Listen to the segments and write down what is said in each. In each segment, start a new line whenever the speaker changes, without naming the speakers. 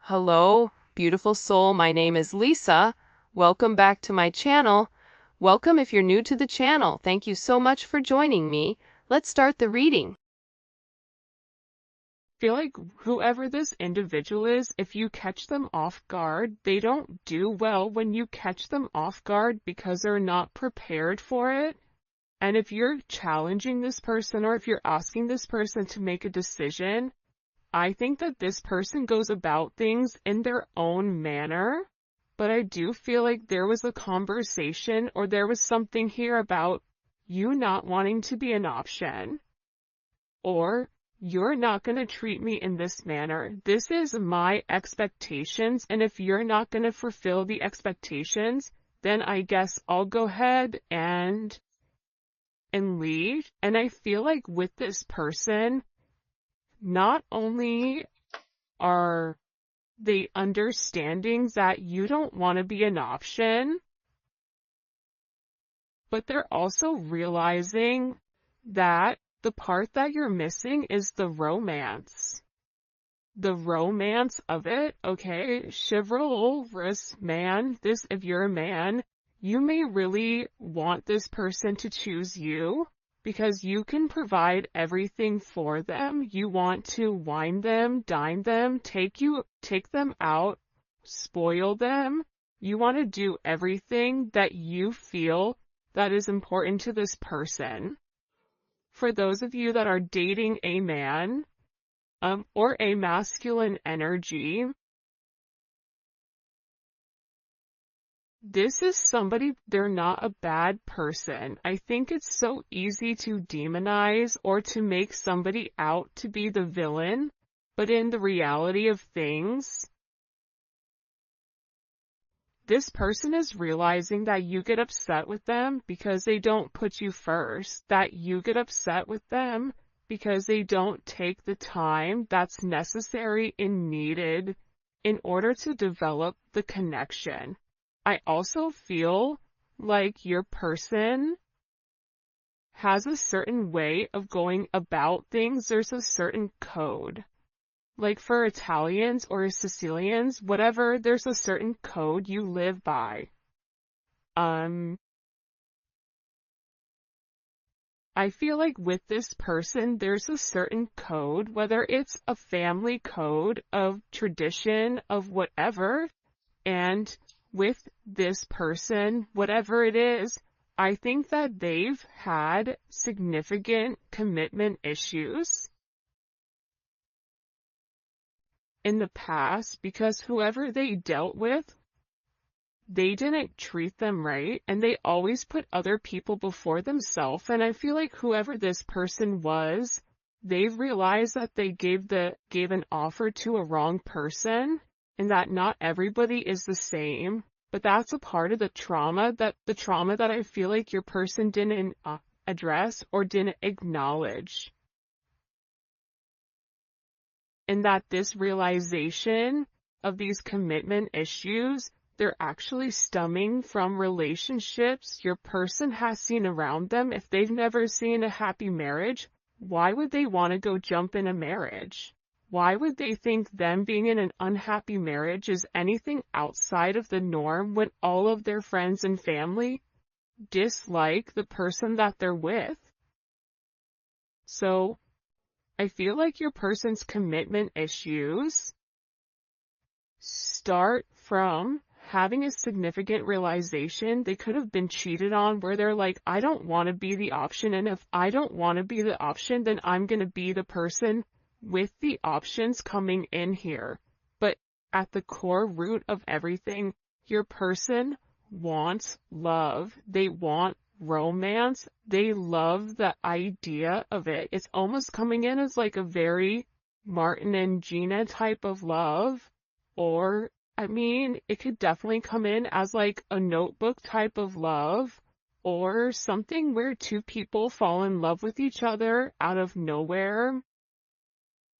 Hello, beautiful soul. My name is Lisa. Welcome back to my channel. Welcome if you're new to the channel. Thank you so much for joining me. Let's start the reading.
Feel like whoever this individual is, if you catch them off guard, they don't do well when you catch them off guard because they're not prepared for it. And if you're challenging this person or if you're asking this person to make a decision, I think that this person goes about things in their own manner. But I do feel like there was a conversation or there was something here about you not wanting to be an option, or you're not going to treat me in this manner. This is my expectations, and if you're not going to fulfill the expectations, then I guess I'll go ahead and leave. And I feel like with this person, not only are they understanding that you don't want to be an option, but they're also realizing that the part that you're missing is the romance. The romance of it, okay? Chivalrous man, if you're a man, you may really want this person to choose you because you can provide everything for them. You want to wine them, dine them, take them out, spoil them. You want to do everything that you feel that is important to this person. For those of you that are dating a man, or a masculine energy, this is somebody, they're not a bad person. I think it's so easy to demonize or to make somebody out to be the villain, but in the reality of things, this person is realizing that you get upset with them because they don't put you first, that you get upset with them because they don't take the time that's necessary and needed in order to develop the connection. I also feel like your person has a certain way of going about things. There's a certain code. Like for Italians or Sicilians, whatever, there's a certain code you live by. I feel like with this person, there's a certain code, whether it's a family code of tradition of whatever, and with this person, whatever it is, I think that they've had significant commitment issues in the past because whoever they dealt with, they didn't treat them right, and they always put other people before themselves. And I feel like whoever this person was, they've realized that they gave an offer to a wrong person, and that not everybody is the same. But that's a part of the trauma that I feel like your person didn't address or didn't acknowledge. And that this realization of these commitment issues, they're actually stemming from relationships your person has seen around them. If they've never seen a happy marriage, why would they want to go jump in a marriage? Why would they think them being in an unhappy marriage is anything outside of the norm when all of their friends and family dislike the person that they're with? So I feel like your person's commitment issues start from having a significant realization they could have been cheated on, where they're like, I don't want to be the option, and if I don't want to be the option, then I'm going to be the person with the options coming in here. But at the core root of everything, your person wants love. They want romance. They love the idea of it. It's almost coming in as like a very Martin and Gina type of love, or I mean, it could definitely come in as like a Notebook type of love, or something where two people fall in love with each other out of nowhere.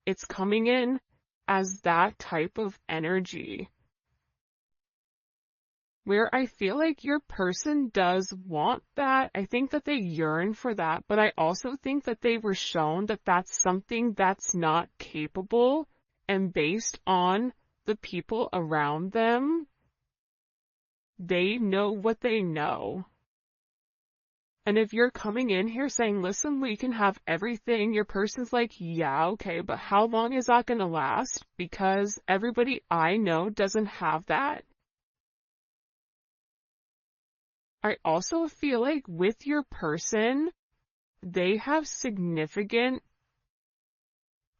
It's coming in as that type of energy, where I feel like your person does want that. I think that they yearn for that, but I also think that they were shown that that's something that's not capable, and based on the people around them, they know what they know. And if you're coming in here saying, listen, we can have everything, your person's like, yeah, okay, but how long is that going to last? Because everybody I know doesn't have that. I also feel like with your person, they have significant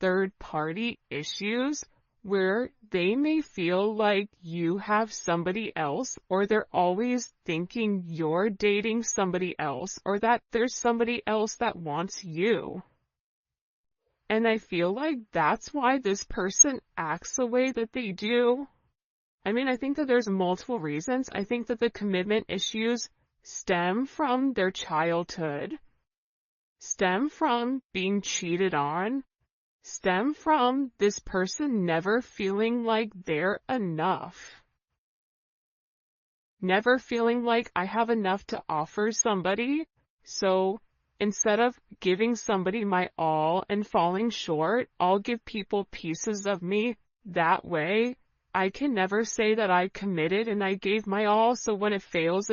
third-party issues where they may feel like you have somebody else, or they're always thinking you're dating somebody else, or that there's somebody else that wants you. And I feel like that's why this person acts the way that they do. I mean, I think that there's multiple reasons. I think that the commitment issues stem from their childhood, stem from being cheated on, stem from this person never feeling like they're enough. Never feeling like I have enough to offer somebody, so instead of giving somebody my all and falling short, I'll give people pieces of me. That way, I can never say that I committed and I gave my all, so when it fails,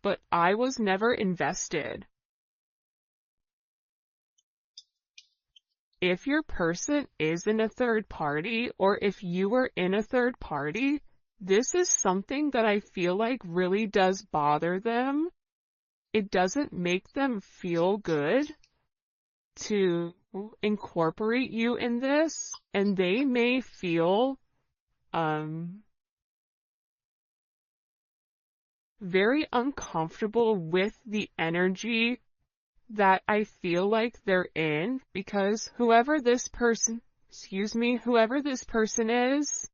but I was never invested. If your person is in a third party, or if you are in a third party, this is something that I feel like really does bother them. It doesn't make them feel good to incorporate you in this, and they may feel very uncomfortable with the energy that I feel like they're in, because whoever this person is,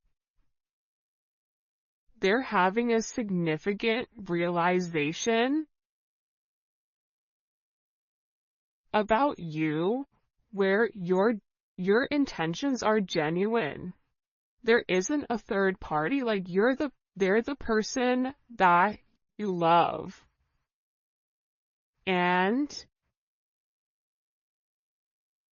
they're having a significant realization about you where your intentions are genuine. There isn't a third party, like they're the person that you love. And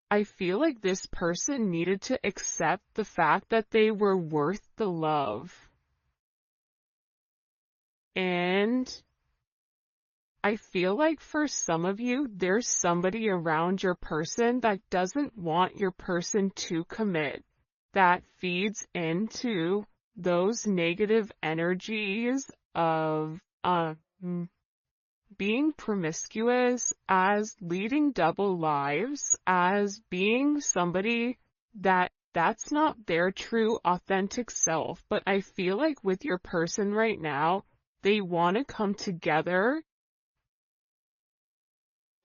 I feel like this person needed to accept the fact that they were worth the love. And I feel like for some of you, there's somebody around your person that doesn't want your person to commit, that feeds into those negative energies of being promiscuous, as leading double lives, as being somebody that's not their true authentic self. But I feel like with your person right now, they want to come together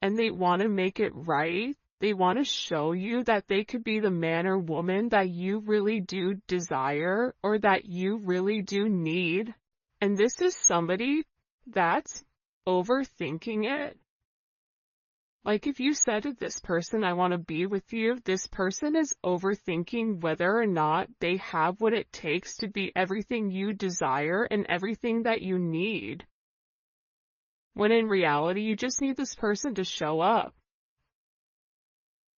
and they want to make it right. They want to show you that they could be the man or woman that you really do desire, or that you really do need. And this is somebody that's overthinking it. Like if you said to this person, I want to be with you, this person is overthinking whether or not they have what it takes to be everything you desire and everything that you need. When in reality, you just need this person to show up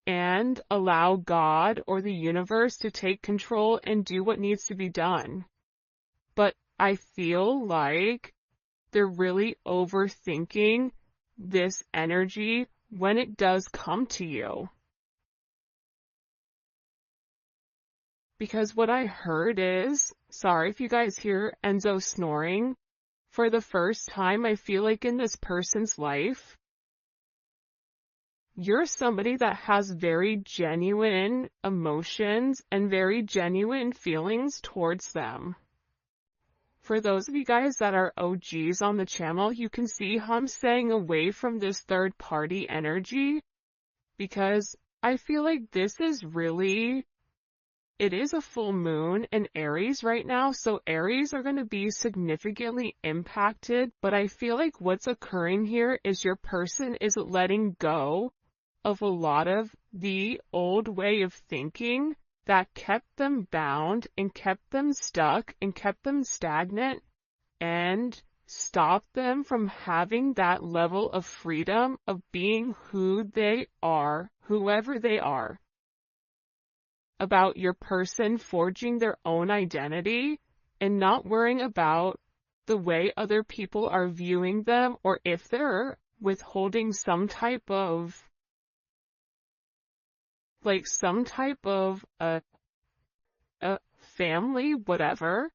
and allow God or the universe to take control and do what needs to be done. But I feel like they're really overthinking this energy when it does come to you. Because what I heard is, sorry if you guys hear Enzo snoring, for the first time I feel like in this person's life, you're somebody that has very genuine emotions and very genuine feelings towards them. For those of you guys that are OGs on the channel, you can see how I'm staying away from this third party energy, because I feel like this is really, it is a full moon in Aries right now, so Aries are going to be significantly impacted, but I feel like what's occurring here is your person is letting go of a lot of the old way of thinking that kept them bound and kept them stuck and kept them stagnant and stopped them from having that level of freedom of being who they are, whoever they are. about your person forging their own identity and not worrying about the way other people are viewing them, or if they're withholding some type of family, whatever.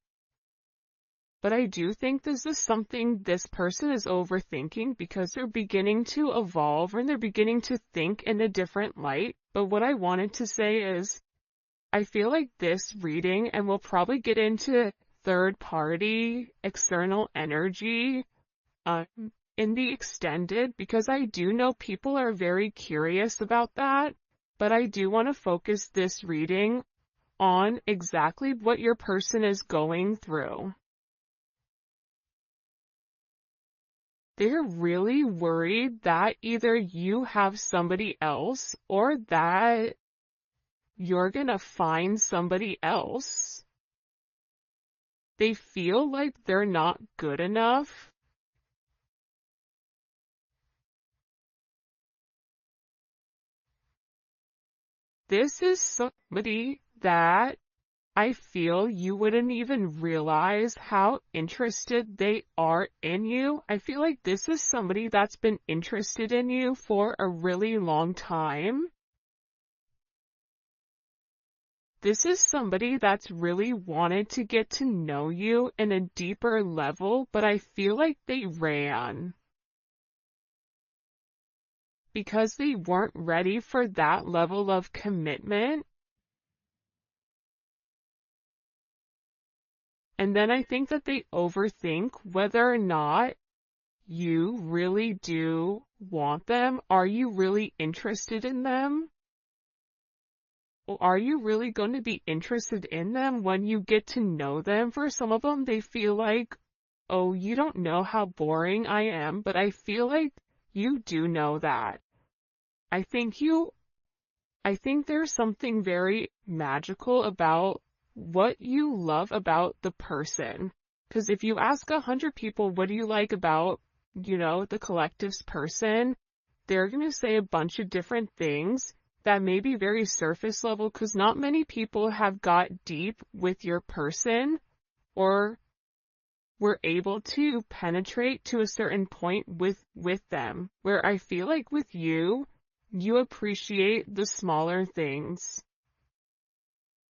But I do think this is something this person is overthinking because they're beginning to evolve and they're beginning to think in a different light. But what I wanted to say is, I feel like this reading, and we'll probably get into third party, external energy, in the extended, because I do know people are very curious about that. But I do want to focus this reading on exactly what your person is going through. They're really worried that either you have somebody else or that you're gonna find somebody else. They feel like they're not good enough. This is somebody that I feel you wouldn't even realize how interested they are in you. I feel like this is somebody that's been interested in you for a really long time. This is somebody that's really wanted to get to know you in a deeper level, but I feel like they ran because they weren't ready for that level of commitment. And then I think that they overthink whether or not you really do want them. Are you really interested in them? Or are you really going to be interested in them when you get to know them? For some of them, they feel like, oh, you don't know how boring I am, but I feel like you do know that. I think there's something very magical about what you love about the person. Because if you ask 100 people, what do you like about, the collective's person, they're going to say a bunch of different things that may be very surface level, because not many people have got deep with your person or were able to penetrate to a certain point with them. Where I feel like with you, you appreciate the smaller things.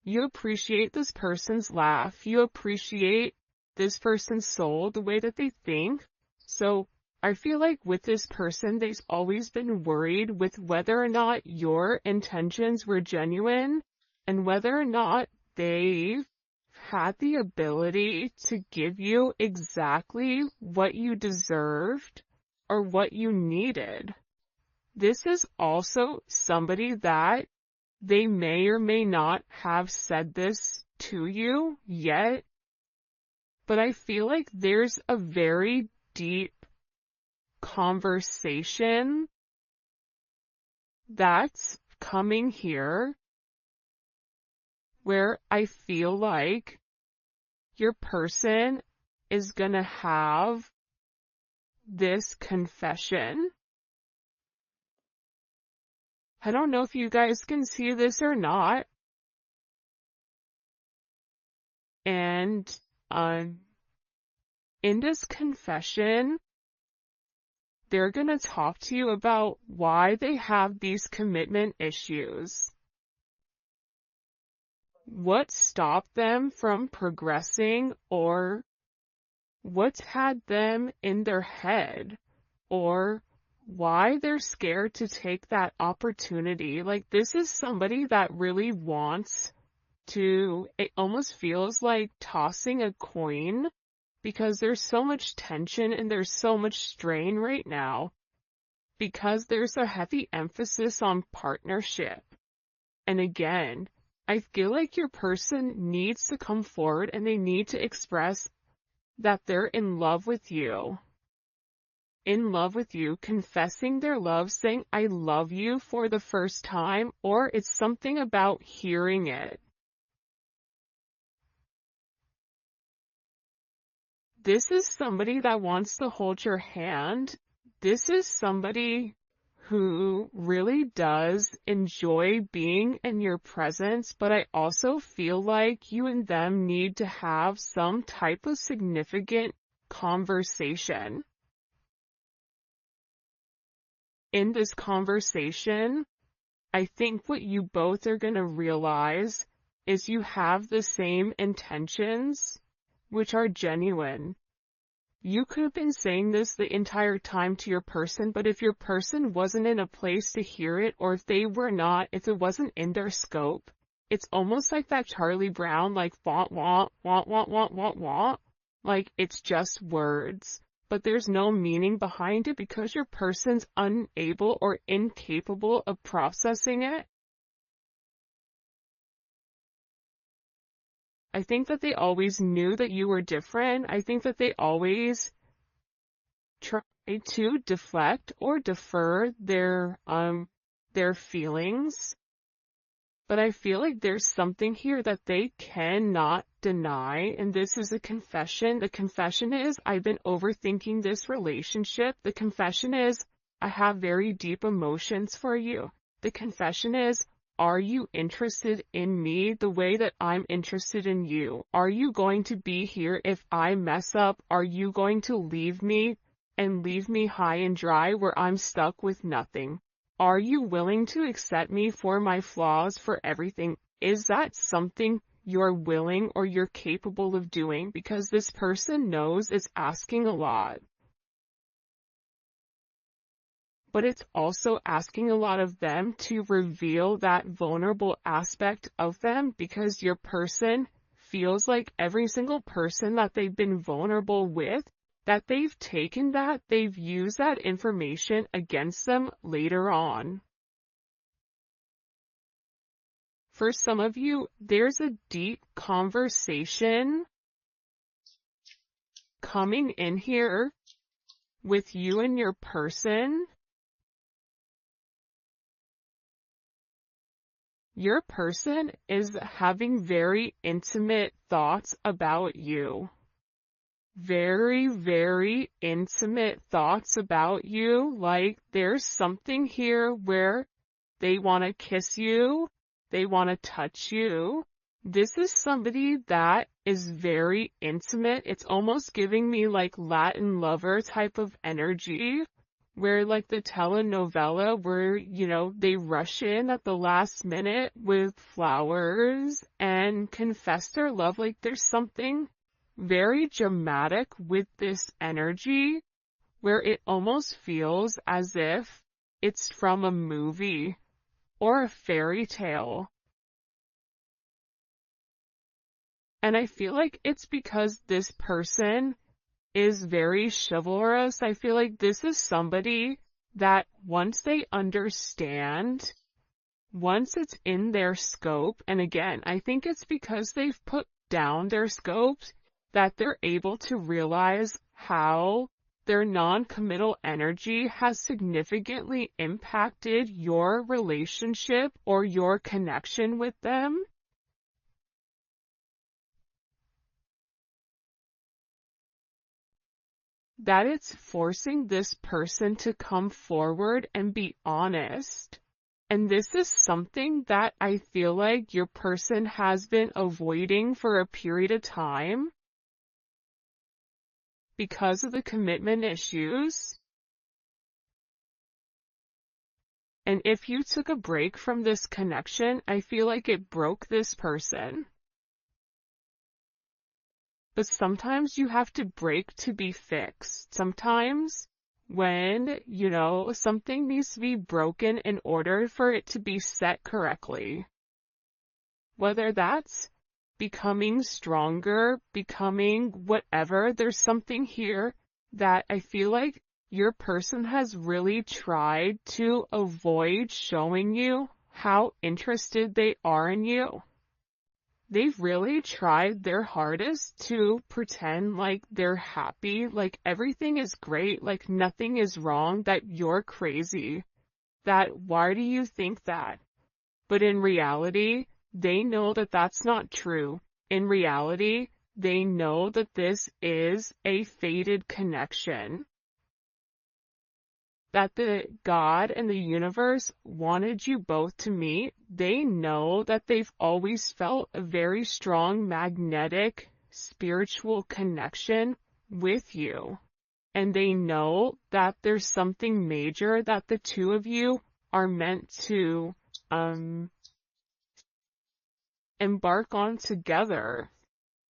You appreciate this person's laugh. You appreciate this person's soul, the way that they think. So I feel like with this person, they've always been worried with whether or not your intentions were genuine and whether or not they've had the ability to give you exactly what you deserved or what you needed. This is also somebody that they may or may not have said this to you yet, but I feel like there's a very deep conversation that's coming here where I feel like your person is gonna have this confession. I don't know if you guys can see this or not. And in this confession, they're going to talk to you about why they have these commitment issues. What stopped them from progressing, or what's had them in their head, or why they're scared to take that opportunity. Like, this is somebody that really wants to, it almost feels like tossing a coin, because there's so much tension and there's so much strain right now, because there's a heavy emphasis on partnership. And again, I feel like your person needs to come forward and they need to express that they're in love with you. In love with you, confessing their love, saying, I love you for the first time, or it's something about hearing it. This is somebody that wants to hold your hand. This is somebody who really does enjoy being in your presence, but I also feel like you and them need to have some type of significant conversation. In this conversation, I think what you both are going to realize is you have the same intentions, which are genuine. You could have been saying this the entire time to your person, but if your person wasn't in a place to hear it, or if it wasn't in their scope, it's almost like that Charlie Brown, like, want, want, want, want, want, want, want. Like, it's just words, but there's no meaning behind it because your person's unable or incapable of processing it. I think that they always knew that you were different. I think that they always try to deflect or defer their feelings. But I feel like there's something here that they cannot deny, and this is a confession. The confession is, I've been overthinking this relationship. The confession is, I have very deep emotions for you. The confession is, are you interested in me the way that I'm interested in you? Are you going to be here if I mess up? Are you going to leave me and leave me high and dry where I'm stuck with nothing? Are you willing to accept me for my flaws, for everything? Is that something you're willing or you're capable of doing? Because this person knows it's asking a lot. But it's also asking a lot of them to reveal that vulnerable aspect of them, because your person feels like every single person that they've been vulnerable with, that they've taken that, they've used that information against them later on. For some of you, there's a deep conversation coming in here with you and your person. Your person is having very intimate thoughts about you. Very, very intimate thoughts about you. Like, there's something here where they want to kiss you. They want to touch you. This is somebody that is very intimate. It's almost giving me like Latin lover type of energy, where like the telenovela where, they rush in at the last minute with flowers and confess their love. Like, there's something very dramatic with this energy where it almost feels as if it's from a movie or a fairy tale. And I feel like it's because this person is very chivalrous. I feel like this is somebody that once they understand, once it's in their scope, and again, I think it's because they've put down their scopes that they're able to realize how their non-committal energy has significantly impacted your relationship or your connection with them. That it's forcing this person to come forward and be honest. And this is something that I feel like your person has been avoiding for a period of time because of the commitment issues. And if you took a break from this connection, I feel like it broke this person. But sometimes you have to break to be fixed. Sometimes when, something needs to be broken in order for it to be set correctly. Whether that's becoming stronger, becoming whatever, there's something here that I feel like your person has really tried to avoid showing you how interested they are in you. They've really tried their hardest to pretend like they're happy, like everything is great, like nothing is wrong, that you're crazy, that why do you think that? But in reality, they know that that's not true. In reality, they know that this is a fated connection. that the God and the universe wanted you both to meet. They know that they've always felt a very strong magnetic spiritual connection with you. And they know that there's something major that the two of you are meant to embark on together.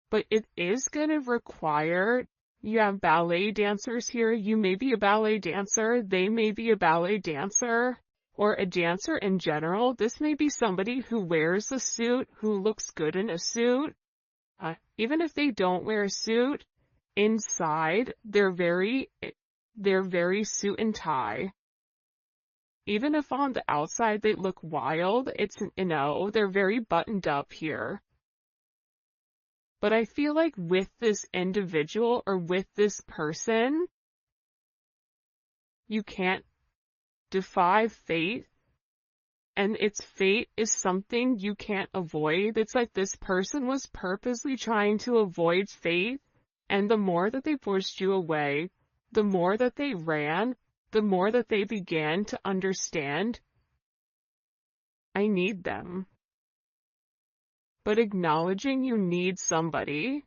But it is going to require, you have ballet dancers here, you may be a ballet dancer, they may be a ballet dancer, or a dancer in general. This may be somebody who wears a suit, who looks good in a suit. Even if they don't wear a suit, inside, they're very suit and tie. Even if on the outside they look wild, they're very buttoned up here. But I feel like with this individual or with this person, you can't defy fate. And its fate is something you can't avoid. It's like this person was purposely trying to avoid fate. And the more that they pushed you away, the more that they ran, the more that they began to understand, I need them. But acknowledging you need somebody,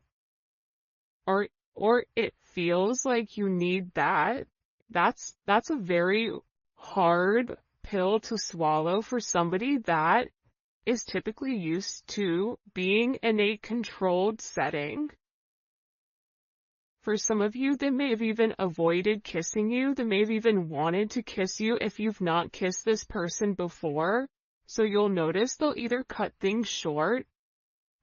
or it feels like you need that's a very hard pill to swallow for somebody that is typically used to being in a controlled setting. For some of you, they may have even avoided kissing you. They may have even wanted to kiss you if you've not kissed this person before. So you'll notice they'll either cut things short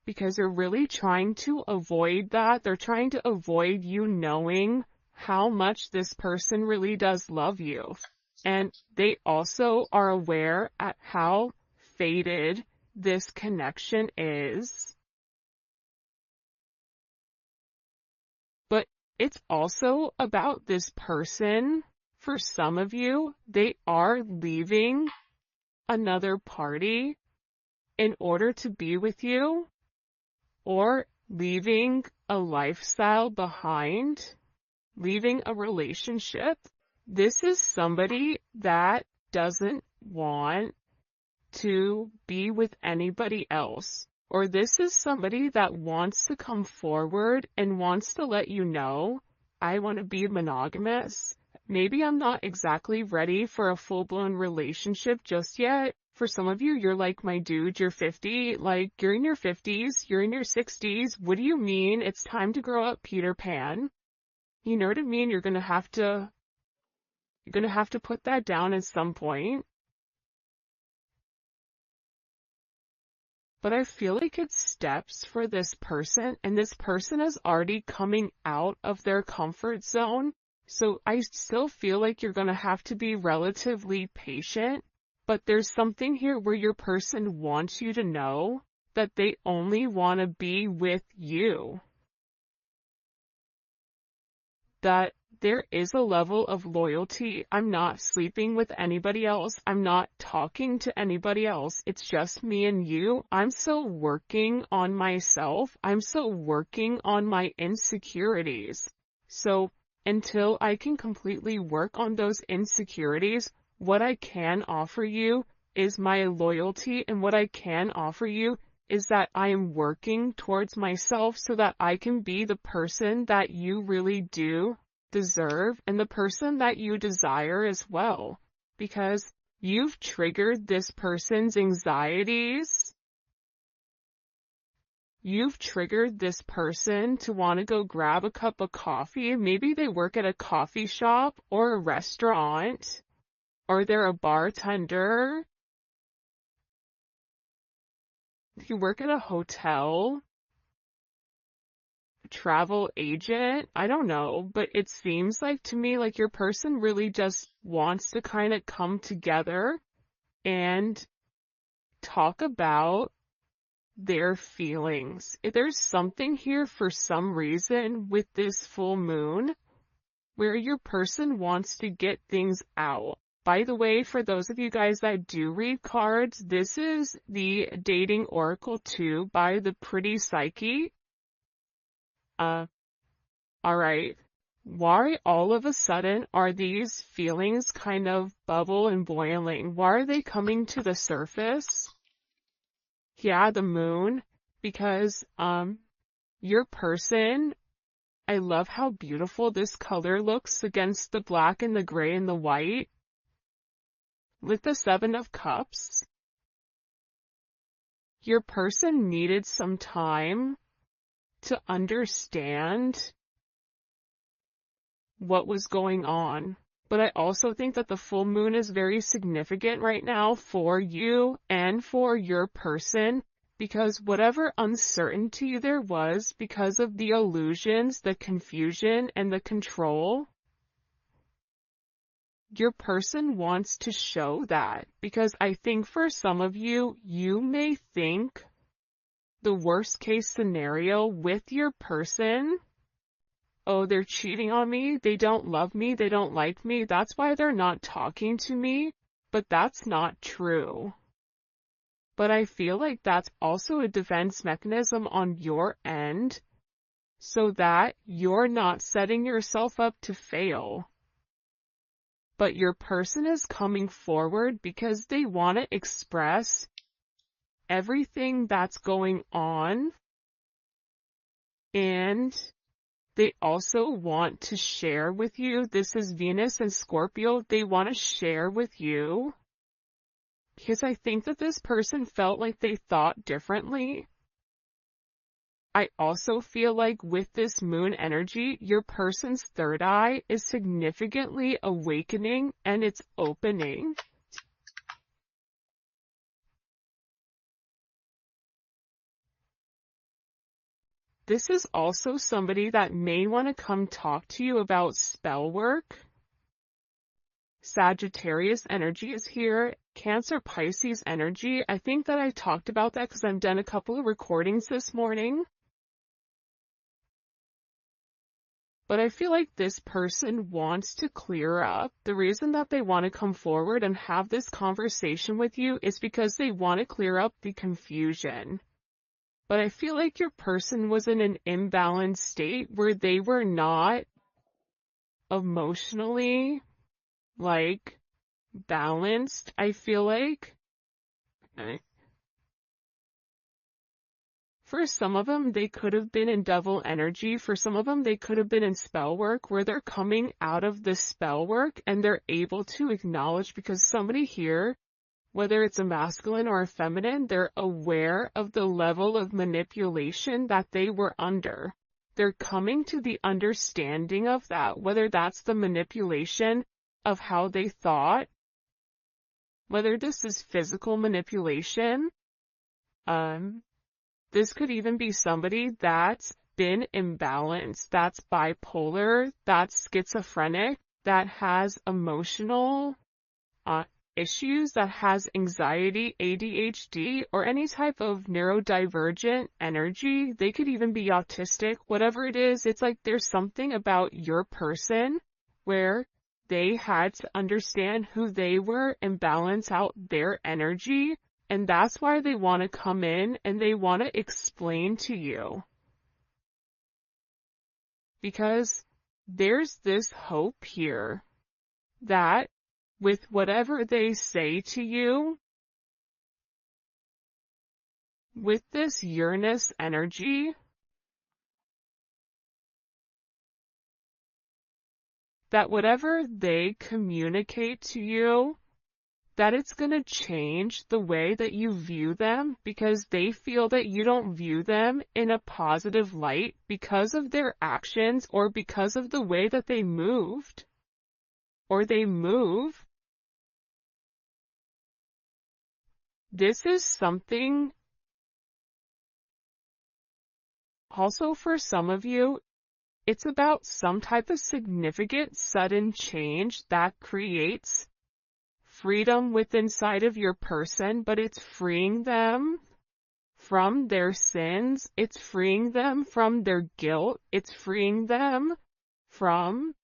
because they're really trying to avoid that. They're trying to avoid you knowing how much this person really does love you. And they also are aware at how faded this connection is. But it's also about this person. For some of you, they are leaving another party in order to be with you, or leaving a lifestyle behind, leaving a relationship. This is somebody that doesn't want to be with anybody else. Or this is somebody that wants to come forward and wants to let you know, I want to be monogamous. Maybe I'm not exactly ready for a full-blown relationship just yet. For some of you, you're like, my dude, you're 50, like, you're in your 50s, you're in your 60s. What do you mean? It's time to grow up, Peter Pan. You know what I mean? You're gonna have to put that down at some point. But I feel like it's steps for this person, and this person is already coming out of their comfort zone. So I still feel like you're gonna have to be relatively patient. But there's something here where your person wants you to know that they only want to be with you. That there is a level of loyalty. I'm not sleeping with anybody else. I'm not talking to anybody else. It's just me and you. I'm still working on myself. I'm still working on my insecurities. So until I can completely work on those insecurities, what I can offer you is my loyalty, and what I can offer you is that I am working towards myself so that I can be the person that you really do deserve and the person that you desire as well. Because you've triggered this person's anxieties. You've triggered this person to want to go grab a cup of coffee. Maybe they work at a coffee shop or a restaurant. Or they're a bartender. You work at a hotel. Travel agent. I don't know, but it seems like to me like your person really just wants to kind of come together and talk about their feelings. If there's something here for some reason with this full moon where your person wants to get things out. By the way, for those of you guys that do read cards, this is the Dating Oracle 2 by the Pretty Psyche. Alright. Why all of a sudden are these feelings kind of bubble and boiling? Why are they coming to the surface? Yeah, the moon, because your person, I love how beautiful this color looks against the black and the gray and the white. With the Seven of Cups, your person needed some time to understand what was going on. But I also think that the full moon is very significant right now for you and for your person, because whatever uncertainty there was because of the illusions, the confusion, and the control, your person wants to show that. Because I think for some of you, you may think the worst case scenario with your person, oh, they're cheating on me, they don't love me, they don't like me, that's why they're not talking to me. But that's not true. But I feel like that's also a defense mechanism on your end, so that you're not setting yourself up to fail. But your person is coming forward because they want to express everything that's going on, and they also want to share with you. This is Venus and Scorpio. They want to share with you because I think that this person felt like they thought differently. I also feel like with this moon energy, your person's third eye is significantly awakening and it's opening. This is also somebody that may want to come talk to you about spell work. Sagittarius energy is here. Cancer, Pisces energy. I think that I talked about that because I've done a couple of recordings this morning. But I feel like this person wants to clear up. The reason that they want to come forward and have this conversation with you is because they want to clear up the confusion. But I feel like your person was in an imbalanced state where they were not emotionally, balanced, I feel like. Okay. For some of them, they could have been in devil energy. For some of them, they could have been in spell work, where they're coming out of the spell work and they're able to acknowledge, because somebody here, whether it's a masculine or a feminine, they're aware of the level of manipulation that they were under. They're coming to the understanding of that, whether that's the manipulation of how they thought, whether this is physical manipulation. This could even be somebody that's been imbalanced, that's bipolar, that's schizophrenic, that has emotional issues, that has anxiety, ADHD, or any type of neurodivergent energy. They could even be autistic, whatever it is. It's like there's something about your person where they had to understand who they were and balance out their energy. And that's why they want to come in and they want to explain to you. Because there's this hope here that with whatever they say to you, with this Uranus energy, that whatever they communicate to you, that it's going to change the way that you view them, because they feel that you don't view them in a positive light because of their actions or because of the way that they moved or they move. This is something also for some of you. It's about some type of significant sudden change that creates freedom within inside of your person, but it's freeing them from their sins. It's freeing them from their guilt. It's freeing them from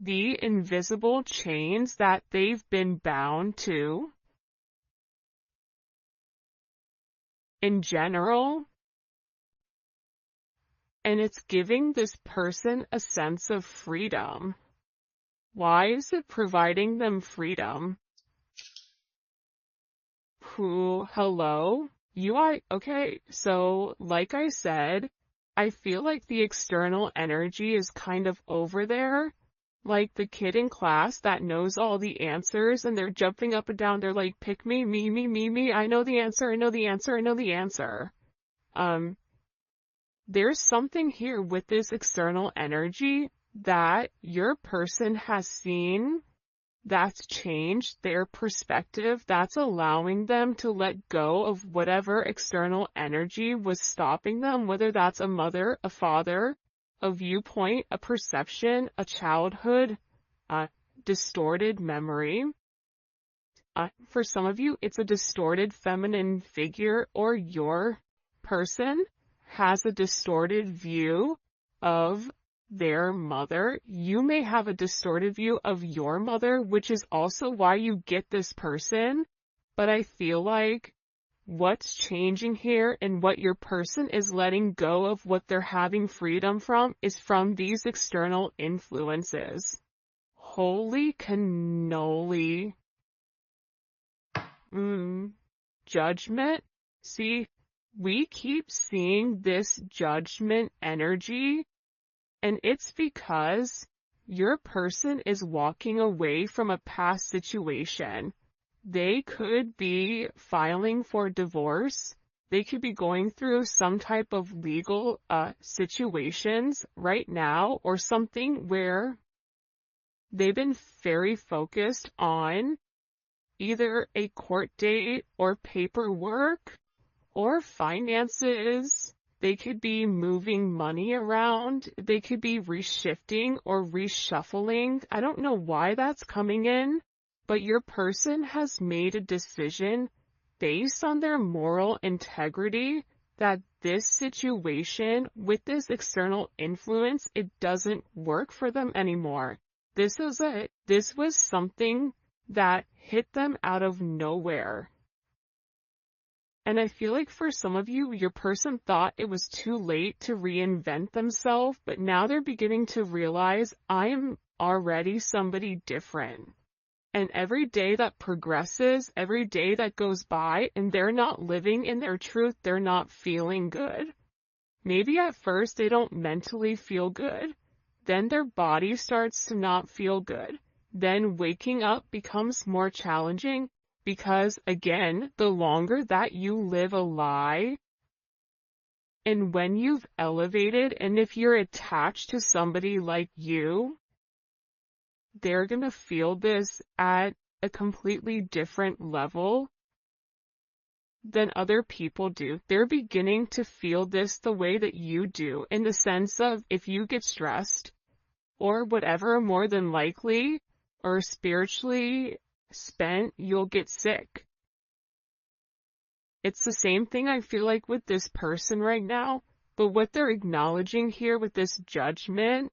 the invisible chains that they've been bound to. In general, and it's giving this person a sense of freedom. Why is it providing them freedom? Hello? Okay, so like I said, I feel like the external energy is kind of over there. Like the kid in class that knows all the answers and they're jumping up and down. They're like, pick me, me. I know the answer. I know the answer. I know the answer. There's something here with this external energy that your person has seen that's changed their perspective, that's allowing them to let go of whatever external energy was stopping them, whether that's a mother, a father, a viewpoint, a perception, a childhood, a distorted memory. For some of you, it's a distorted feminine figure, or your person has a distorted view of their mother. You may have a distorted view of your mother, which is also why you get this person. But I feel like what's changing here and what your person is letting go of, what they're having freedom from, is from these external influences. Holy cannoli. Judgment. See, we keep seeing this judgment energy, and it's because your person is walking away from a past situation. They could be filing for divorce. They could be going through some type of legal situations right now, or something where they've been very focused on either a court date or paperwork or finances. They could be moving money around. They could be reshifting or reshuffling. I don't know why that's coming in, but your person has made a decision based on their moral integrity that this situation with this external influence, it doesn't work for them anymore. This was something that hit them out of nowhere. And I feel like for some of you, your person thought it was too late to reinvent themselves, but now they're beginning to realize, I am already somebody different. And every day that progresses, every day that goes by, and they're not living in their truth, they're not feeling good. Maybe at first they don't mentally feel good. Then their body starts to not feel good. Then waking up becomes more challenging. Because, again, the longer that you live a lie, and when you've elevated, and if you're attached to somebody like you, they're going to feel this at a completely different level than other people do. They're beginning to feel this the way that you do, in the sense of, if you get stressed, or whatever, more than likely, or spiritually spent, you'll get sick. It's the same thing I feel like with this person right now, but what they're acknowledging here with this judgment,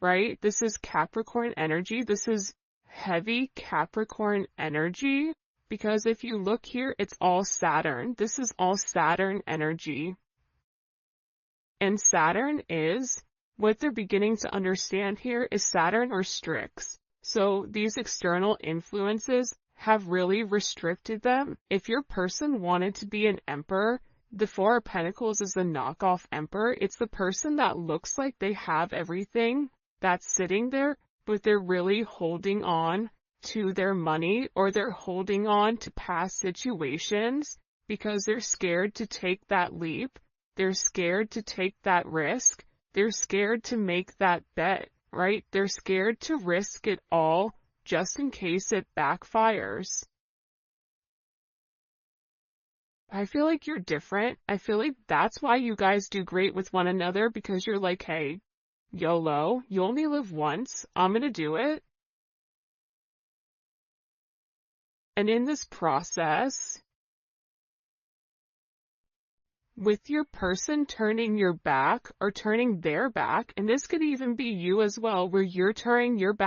right? This is Capricorn energy. This is heavy Capricorn energy, because if you look here, it's all Saturn. This is all Saturn energy. And Saturn is, what they're beginning to understand here is Saturn restricts. So these external influences have really restricted them. If your person wanted to be an emperor, the Four of Pentacles is the knockoff emperor. It's the person that looks like they have everything that's sitting there, but they're really holding on to their money, or they're holding on to past situations because they're scared to take that leap. They're scared to take that risk. They're scared to make that bet. Right? They're scared to risk it all just in case it backfires. I feel like you're different. I feel like that's why you guys do great with one another, because you're like, hey, YOLO, you only live once. I'm gonna do it. And in this process, with your person turning your back or turning their back, and this could even be you as well, where you're turning your back